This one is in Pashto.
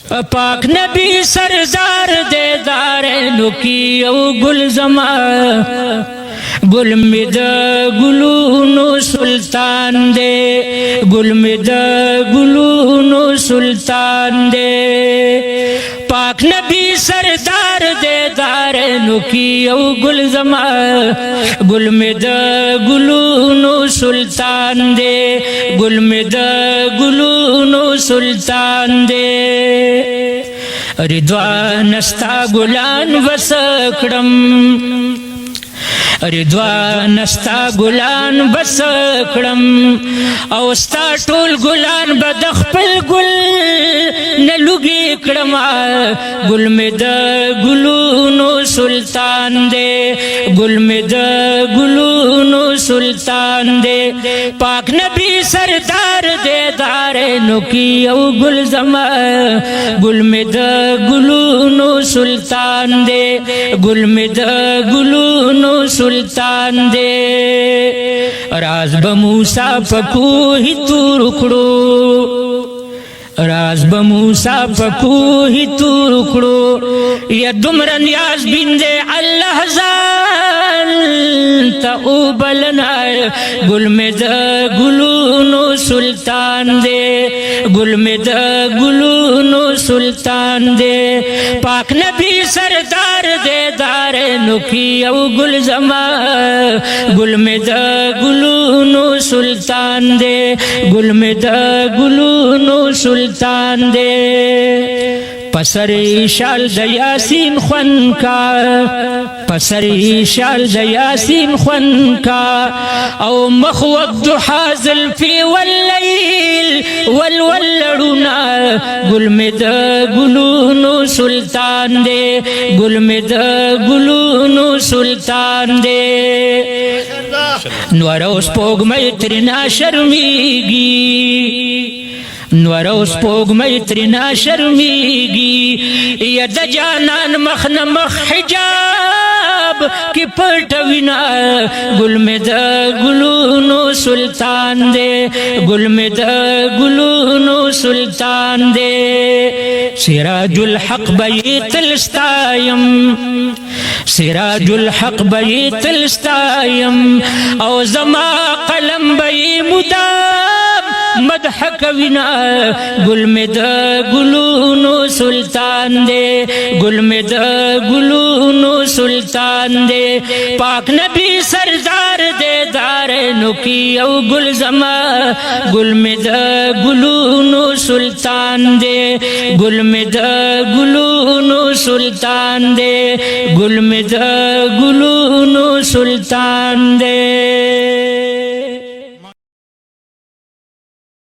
پاک نبی سردار دے دارینو کی او گل زما گل می د گلونو سلطان دے گل می د گلونو سلطان دے پاک نبی سردار دے دارینو کی او گل زما گل می د گلونو سلطان دے گل می د گلونو سلطان دے رضوان استا گلان وسکڑم رضوان استا گلان بسکڑم او استا ټول گلان بد خپل گل نلوگی کڑما گل میں دا گلونو سلطان دے گل میں دا گلونو سلطان دے پاک نبی سردار دے دارینو کی او گل زما گل میں دا گلونو سلطان دے گل میں دا گلونو سلطان دے راز بموسیٰ پکوہی تور اکڑو راز بموسیٰ پکوہی تور اکڑو یا دمر نیاز بندے اللہ زال تا او بلنا گل میں دا گلونو سلطان دے گل میں دا گلونو سلطان دے پاک نبی سردار دے دارینو کی او گل زما گل میں دا گلونو سلطان دے گل میں دا گلونو سلطان دے پسری شال د یاسین خون کا پسری شال د یاسین خون کا او مخوق دحاز الفی واللیل والولڑونا گل میں دا گلونو سلطان دے گل میں دا گلونو سلطان دے نوروس پوگ میترنا شرمیگی نورو سپوگ میترنا شرمیگی یا دا جانان مخن مخ حجاب کی پرٹوینا گل میں دا گلونو سلطان دے گل میں دا گلونو سلطان دے سراج الحق بیت الستایم سراج الحق بیت الستایم او زما قلم بی مدام مدح کوینا گل میں دا گلونو سلطان دے گل میں دا گلونو سلطان دے پاک نبی سردار دے دارینو کی او گل زما گل میں دا گلونو سلطان دے گل میں دا گلونو سلطان دے گل میں دا گلونو سلطان دے